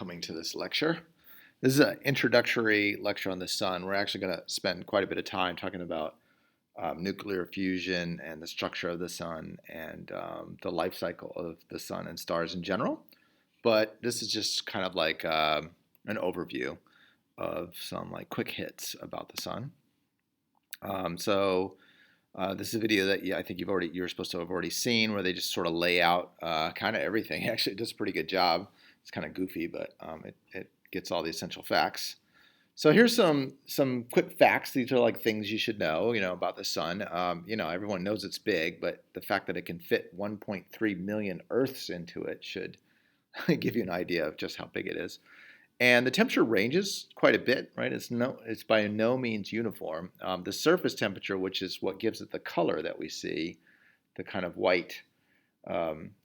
coming to this lecture. This is an introductory lecture on the sun. We're actually going to spend quite a bit of time talking about nuclear fusion and the structure of the sun and the life cycle of the sun and stars in general. But this is just kind of like an overview of some like quick hits about the sun. This is a video that I think you're supposed to have already seen, where they just sort of lay out kind of everything. Actually, it does a pretty good job. It's kind of goofy, but it gets all the essential facts. So here's some quick facts. These are like things you should know, about the sun. Everyone knows it's big, but the fact that it can fit 1.3 million Earths into it should give you an idea of just how big it is. And the temperature ranges quite a bit, right? It's by no means uniform. The surface temperature, which is what gives it the color that we see, the kind of white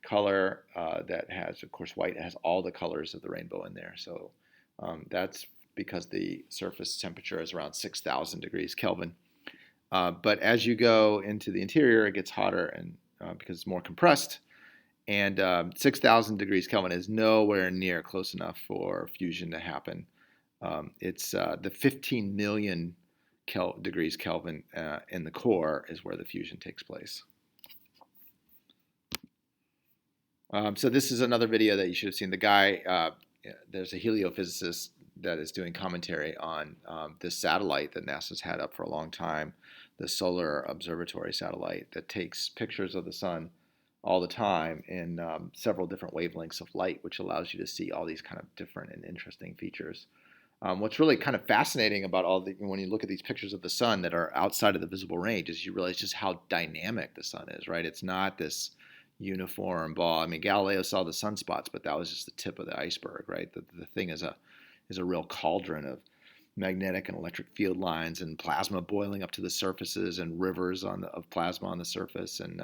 color that has, of course, white has all the colors of the rainbow in there. So that's because the surface temperature is around 6,000 degrees Kelvin. But as you go into the interior, it gets hotter and because it's more compressed. And 6,000 degrees Kelvin is nowhere near close enough for fusion to happen. It's the 15 million degrees Kelvin in the core is where the fusion takes place. So this is another video that you should have seen. The guy, there's a heliophysicist that is doing commentary on this satellite that NASA's had up for a long time, the Solar Observatory satellite that takes pictures of the sun all the time in several different wavelengths of light, which allows you to see all these kind of different and interesting features. What's really kind of fascinating about when you look at these pictures of the sun that are outside of the visible range is you realize just how dynamic the sun is, right? It's not this uniform ball. I mean, Galileo saw the sunspots, but that was just the tip of the iceberg, right? The thing is a real cauldron of magnetic and electric field lines and plasma boiling up to the surfaces and rivers of plasma on the surface. And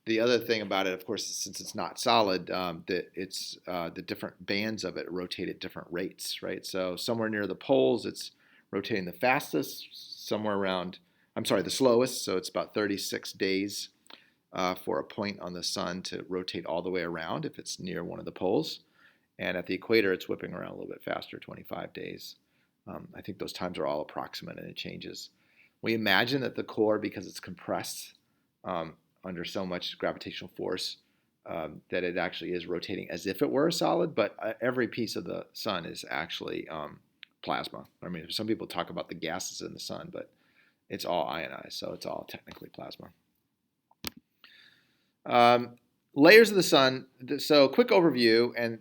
the other thing about it, of course, since it's not solid, the different bands of it rotate at different rates, right? So somewhere near the poles, it's rotating the fastest, the slowest. So it's about 36 days for a point on the sun to rotate all the way around if it's near one of the poles. And at the equator, it's whipping around a little bit faster, 25 days. I think those times are all approximate and it changes. We imagine that the core, because it's compressed, under so much gravitational force that it actually is rotating as if it were a solid, but every piece of the sun is actually plasma. I mean, some people talk about the gases in the sun, but it's all ionized, so it's all technically plasma. Layers of the sun. So quick overview, and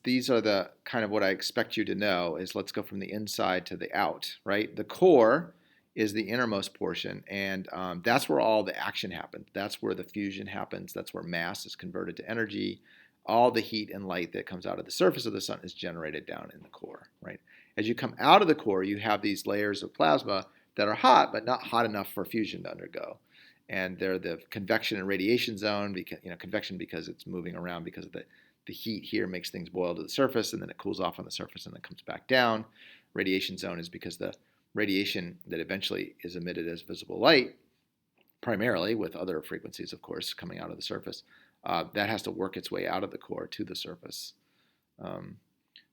these are the kind of what I expect you to know is let's go from the inside to the out, right? The core is the innermost portion, and that's where all the action happens. That's where the fusion happens. That's where mass is converted to energy. All the heat and light that comes out of the surface of the sun is generated down in the core, right? As you come out of the core, you have these layers of plasma that are hot, but not hot enough for fusion to undergo. And they're the convection and radiation zone, because convection because it's moving around because of the heat here makes things boil to the surface, and then it cools off on the surface and then comes back down. Radiation zone is because the radiation that eventually is emitted as visible light, primarily with other frequencies, of course, coming out of the surface, that has to work its way out of the core to the surface.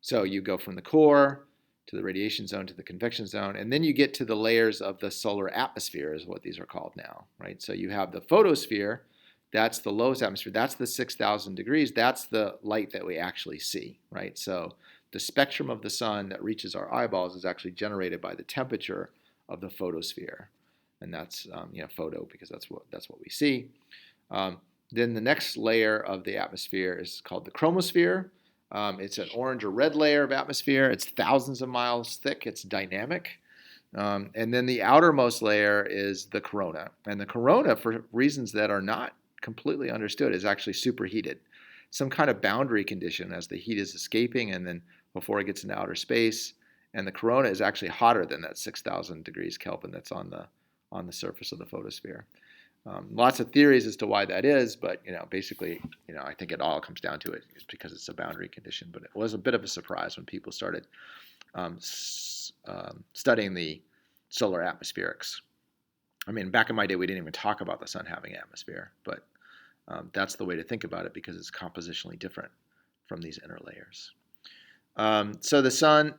So you go from the core to the radiation zone to the convection zone, and then you get to the layers of the solar atmosphere is what these are called now, right? So you have the photosphere, that's the lowest atmosphere, that's the 6,000 degrees, that's the light that we actually see, right? So the spectrum of the sun that reaches our eyeballs is actually generated by the temperature of the photosphere, and that's photo because that's what we see. Then the next layer of the atmosphere is called the chromosphere. It's an orange or red layer of atmosphere. It's thousands of miles thick. It's dynamic. And then the outermost layer is the corona, and the corona, for reasons that are not completely understood, is actually superheated. Some kind of boundary condition as the heat is escaping and then before it gets into outer space, and the corona is actually hotter than that 6,000 degrees Kelvin that's on the surface of the photosphere. Lots of theories as to why that is, but basically, I think it all comes down to it. It's because it's a boundary condition. But it was a bit of a surprise when people started studying the solar atmospherics. I mean, back in my day, we didn't even talk about the sun having atmosphere, but that's the way to think about it because it's compositionally different from these inner layers. So the sun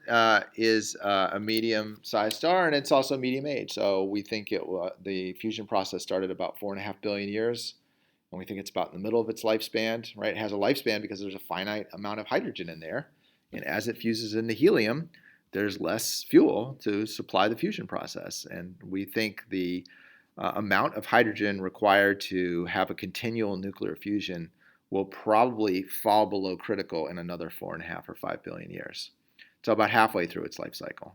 is a medium-sized star, and it's also medium age. So we think the fusion process started about 4.5 billion years, and we think it's about in the middle of its lifespan. Right? It has a lifespan because there's a finite amount of hydrogen in there, and as it fuses into helium, there's less fuel to supply the fusion process. And we think the amount of hydrogen required to have a continual nuclear fusion will probably fall below critical in another 4.5 or 5 billion years. So about halfway through its life cycle.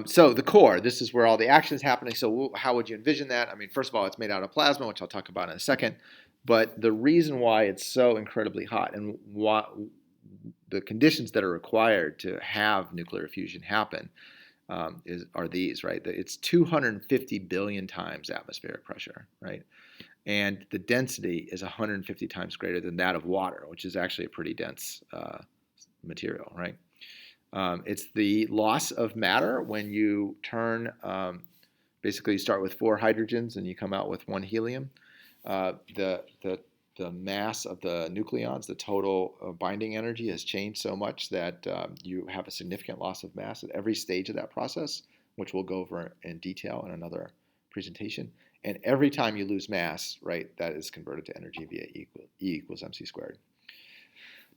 So the core, this is where all the action is happening. So how would you envision that? I mean, first of all, it's made out of plasma, which I'll talk about in a second. But the reason why it's so incredibly hot and what the conditions that are required to have nuclear fusion happen are these, right? It's 250 billion times atmospheric pressure, right? And the density is 150 times greater than that of water, which is actually a pretty dense material, right? It's the loss of matter when you turn, basically you start with 4 hydrogens and you come out with 1 helium. The mass of the nucleons, the total binding energy has changed so much that you have a significant loss of mass at every stage of that process, which we'll go over in detail in another presentation. And every time you lose mass, right, that is converted to energy via E equals mc squared.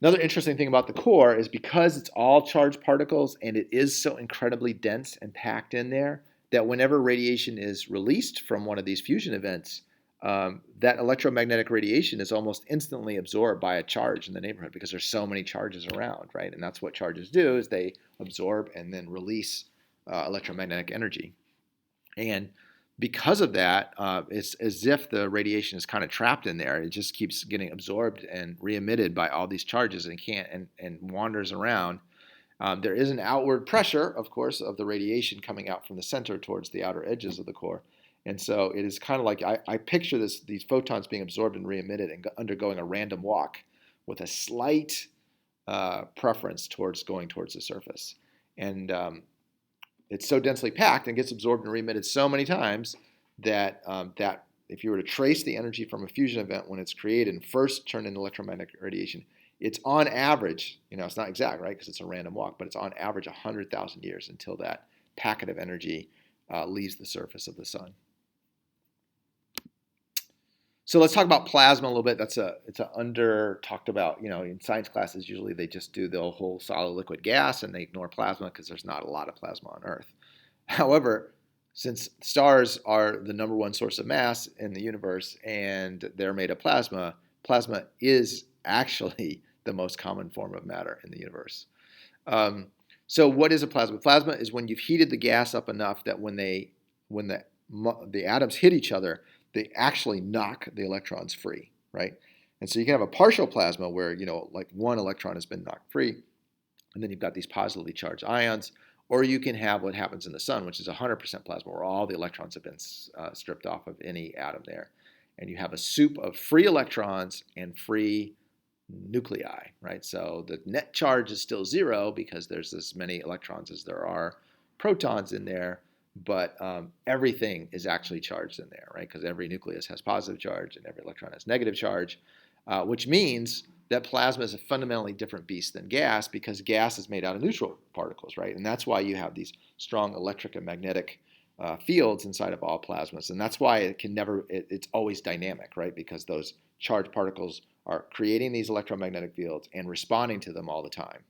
Another interesting thing about the core is because it's all charged particles and it is so incredibly dense and packed in there that whenever radiation is released from one of these fusion events, that electromagnetic radiation is almost instantly absorbed by a charge in the neighborhood because there's so many charges around, right? And that's what charges do, is they absorb and then release electromagnetic energy. And because of that, it's as if the radiation is kind of trapped in there. It just keeps getting absorbed and re-emitted by all these charges and wanders around. There is an outward pressure, of course, of the radiation coming out from the center towards the outer edges of the core. And so it is kind of like I picture these photons being absorbed and re-emitted and undergoing a random walk with a slight preference towards going towards the surface. And it's so densely packed and gets absorbed and re-emitted so many times that that if you were to trace the energy from a fusion event when it's created and first turned into electromagnetic radiation, it's on average, it's not exact, right, because it's a random walk, but it's on average 100,000 years until that packet of energy leaves the surface of the sun. So let's talk about plasma a little bit. It's an under talked about. In science classes, usually they just do the whole solid liquid gas and they ignore plasma because there's not a lot of plasma on Earth. However, since stars are the number one source of mass in the universe and they're made of plasma, plasma is actually the most common form of matter in the universe. So what is a plasma? Plasma is when you've heated the gas up enough that when the atoms hit each other, they actually knock the electrons free, right? And so you can have a partial plasma where, like one electron has been knocked free, and then you've got these positively charged ions, or you can have what happens in the sun, which is 100% plasma, where all the electrons have been stripped off of any atom there. And you have a soup of free electrons and free nuclei, right? So the net charge is still 0 because there's as many electrons as there are protons in there, but everything is actually charged in there, right? Because every nucleus has positive charge and every electron has negative charge, which means that plasma is a fundamentally different beast than gas because gas is made out of neutral particles, right? And that's why you have these strong electric and magnetic fields inside of all plasmas. And that's why it's always dynamic, right? Because those charged particles are creating these electromagnetic fields and responding to them all the time,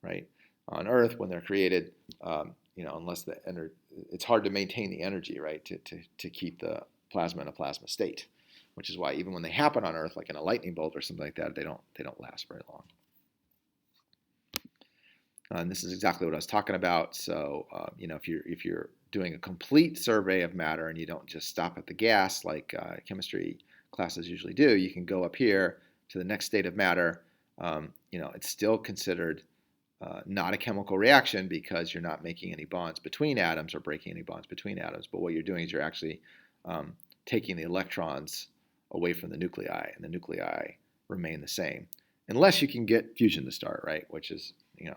right? On Earth, when they're created, unless it's hard to maintain the energy, right, to keep the plasma in a plasma state, which is why even when they happen on Earth, like in a lightning bolt or something like that, they don't last very long. And this is exactly what I was talking about. So, if you're doing a complete survey of matter and you don't just stop at the gas like chemistry classes usually do, you can go up here to the next state of matter. It's still considered not a chemical reaction because you're not making any bonds between atoms or breaking any bonds between atoms. But what you're doing is you're actually taking the electrons away from the nuclei, and the nuclei remain the same, unless you can get fusion to start, right? Which is, you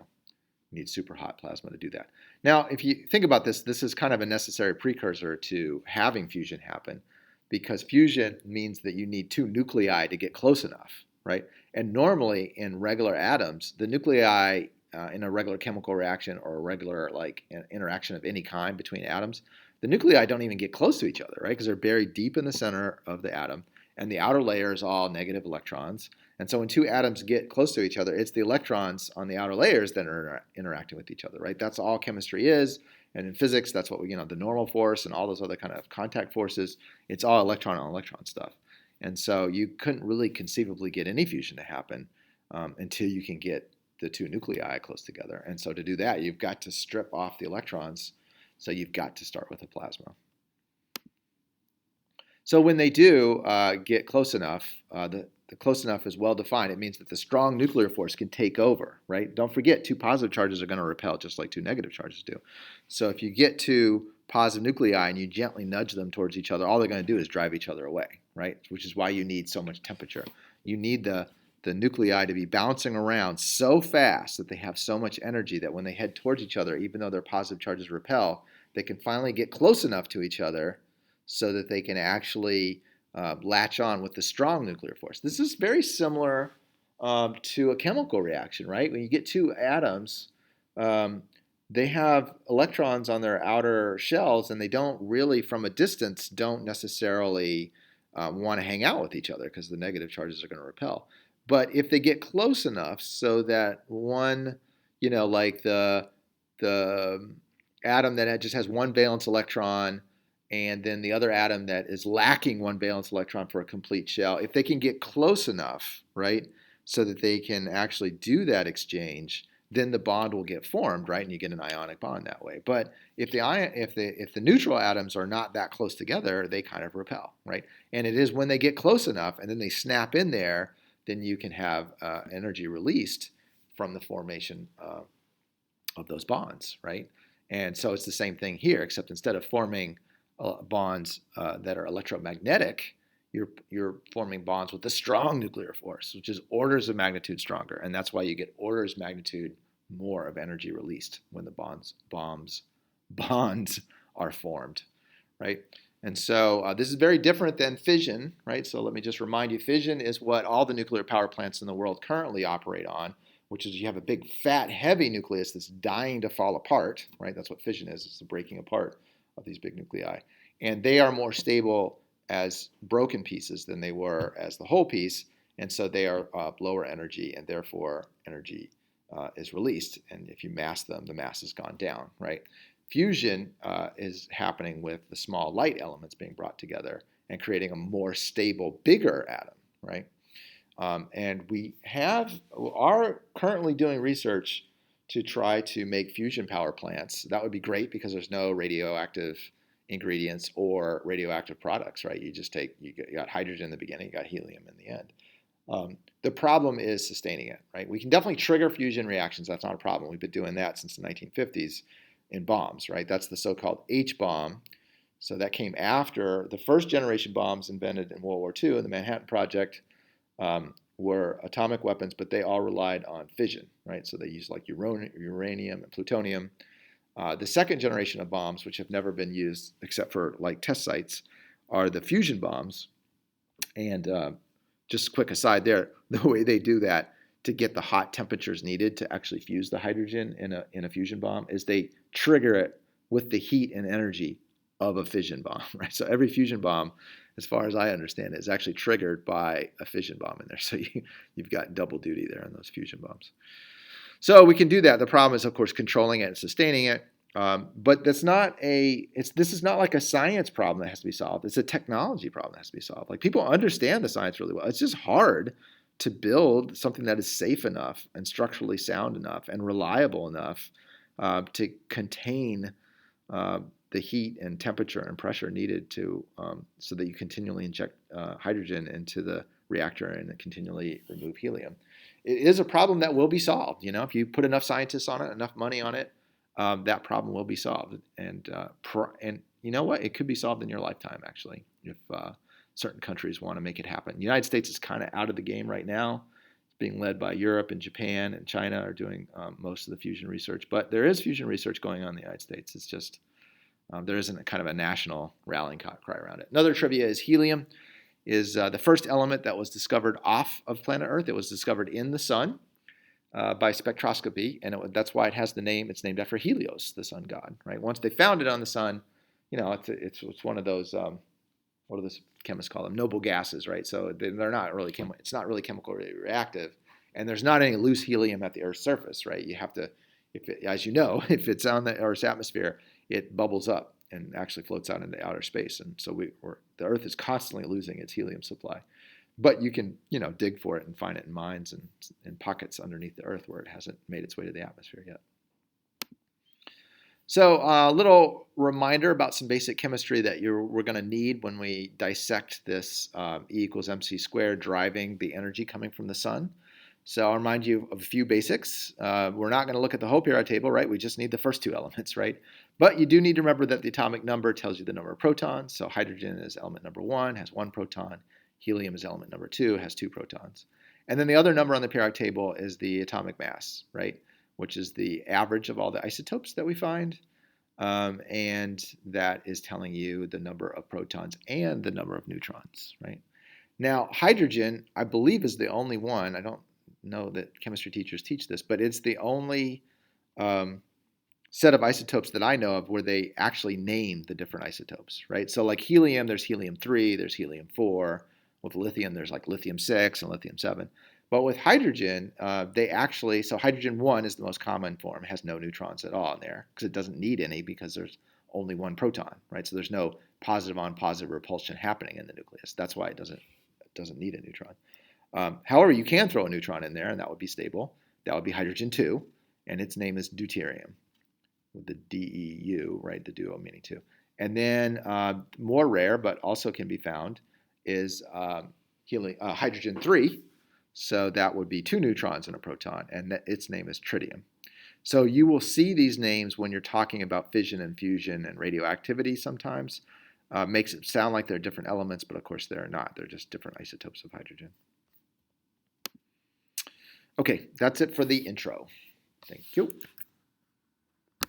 need super hot plasma to do that. Now, if you think about this, this is kind of a necessary precursor to having fusion happen, because fusion means that you need 2 nuclei to get close enough, right? And normally in regular atoms, the nuclei in a regular chemical reaction or a regular like interaction of any kind between atoms, the nuclei don't even get close to each other, right? Because they're buried deep in the center of the atom, and the outer layer is all negative electrons. And so when two atoms get close to each other, it's the electrons on the outer layers that are interacting with each other, right? That's all chemistry is. And in physics, that's what the normal force and all those other kind of contact forces, it's all electron on electron stuff. And so you couldn't really conceivably get any fusion to happen until you can get the two nuclei close together. And so to do that, you've got to strip off the electrons. So you've got to start with a plasma. So when they do get close enough, the close enough is well defined. It means that the strong nuclear force can take over, right? Don't forget, two positive charges are going to repel just like two negative charges do. So if you get two positive nuclei and you gently nudge them towards each other, all they're going to do is drive each other away, right? Which is why you need so much temperature. You need the nuclei to be bouncing around so fast that they have so much energy that when they head towards each other, even though their positive charges repel, they can finally get close enough to each other so that they can actually latch on with the strong nuclear force. This is very similar to a chemical reaction, right? When you get two atoms, they have electrons on their outer shells, and they don't really, from a distance, don't necessarily want to hang out with each other because the negative charges are going to repel. But if they get close enough so that one, like the atom that just has one valence electron, and then the other atom that is lacking one valence electron for a complete shell, if they can get close enough, right, so that they can actually do that exchange, then the bond will get formed, right, and you get an ionic bond that way. But if the neutral atoms are not that close together, they kind of repel, right? And it is when they get close enough and then they snap in there, then you can have energy released from the formation of those bonds, right? And so it's the same thing here, except instead of forming bonds that are electromagnetic, you're forming bonds with a strong nuclear force, which is orders of magnitude stronger. And that's why you get orders of magnitude more of energy released when the bonds are formed, right? And so this is very different than fission, right? So let me just remind you, fission is what all the nuclear power plants in the world currently operate on, which is you have a big, fat, heavy nucleus that's dying to fall apart, right? That's what fission is. It's the breaking apart of these big nuclei. And they are more stable as broken pieces than they were as the whole piece. And so they are lower energy, and therefore energy is released. And if you mass them, the mass has gone down, right? Fusion is happening with the small light elements being brought together and creating a more stable, bigger atom, right? And we are currently doing research to try to make fusion power plants. That would be great because there's no radioactive ingredients or radioactive products, right? You got hydrogen in the beginning, you got helium in the end. The problem is sustaining it, right? We can definitely trigger fusion reactions. That's not a problem. We've been doing that since the 1950s in bombs, right? That's the so-called H-bomb. So that came after the first generation bombs invented in World War II, and the Manhattan Project were atomic weapons, but they all relied on fission, right? So they used like uranium and plutonium. The second generation of bombs, which have never been used except for like test sites, are the fusion bombs. And just a quick aside there, the way they do that to get the hot temperatures needed to actually fuse the hydrogen in a fusion bomb is they trigger it with the heat and energy of a fission bomb, right? So every fusion bomb, as far as I understand it, is actually triggered by a fission bomb in there. So you've got double duty there on those fusion bombs. So we can do that. The problem is, of course, controlling it and sustaining it. But this is not like a science problem that has to be solved. It's a technology problem that has to be solved. Like, people understand the science really well. It's just hard to build something that is safe enough and structurally sound enough and reliable enough to contain the heat and temperature and pressure needed to so that you continually inject hydrogen into the reactor and continually remove helium. It is a problem that will be solved. If you put enough scientists on it, enough money on it, that problem will be solved. And you know what? It could be solved in your lifetime, actually, if certain countries want to make it happen. The United States is kind of out of the game right now. It's being led by Europe and Japan, and China are doing most of the fusion research. But there is fusion research going on in the United States. It's just there isn't a kind of a national rallying cry around it. Another trivia is helium. is the first element that was discovered off of planet Earth. It was discovered in the sun by spectroscopy, and that's why it has the name. It's named after Helios, the sun god. Right. Once they found it on the sun, it's one of those what do the chemists call them? Noble gases, right? So they're not really it's not really chemically reactive, and there's not any loose helium at the Earth's surface, right? You have to, as you know, if it's on the Earth's atmosphere, it bubbles up and actually floats out into outer space, and so the Earth is constantly losing its helium supply. But you can, dig for it and find it in mines and in pockets underneath the Earth where it hasn't made its way to the atmosphere yet. So a little reminder about some basic chemistry that we're going to need when we dissect this E equals mc squared driving the energy coming from the sun. So I'll remind you of a few basics. We're not going to look at the whole periodic table, right? We just need the first two elements, right? But you do need to remember that the atomic number tells you the number of protons. So hydrogen is element number 1, has 1 proton. Helium is element number 2, has 2 protons. And then the other number on the periodic table is the atomic mass, right? Which is the average of all the isotopes that we find. And that is telling you the number of protons and the number of neutrons, right? Now, hydrogen, I believe, is the only one. I don't know that chemistry teachers teach this, but it's the only set of isotopes that I know of where they actually name the different isotopes, right? So like helium, there's helium-3, there's helium-4. With lithium, there's like lithium-6 and lithium-7. But with hydrogen, so hydrogen-1 is the most common form. It has no neutrons at all in there because it doesn't need any because there's only 1 proton, right? So there's no positive on positive repulsion happening in the nucleus. That's why it doesn't need a neutron. However, you can throw a neutron in there, and that would be stable. That would be hydrogen-2, and its name is deuterium, with the DEU, right? The duo meaning 2. And then more rare, but also can be found, is hydrogen-3. So that would be 2 neutrons and a proton, and its name is tritium. So you will see these names when you're talking about fission and fusion and radioactivity sometimes. Makes it sound like they're different elements, but of course they're not. They're just different isotopes of hydrogen. Okay, that's it for the intro. Thank you.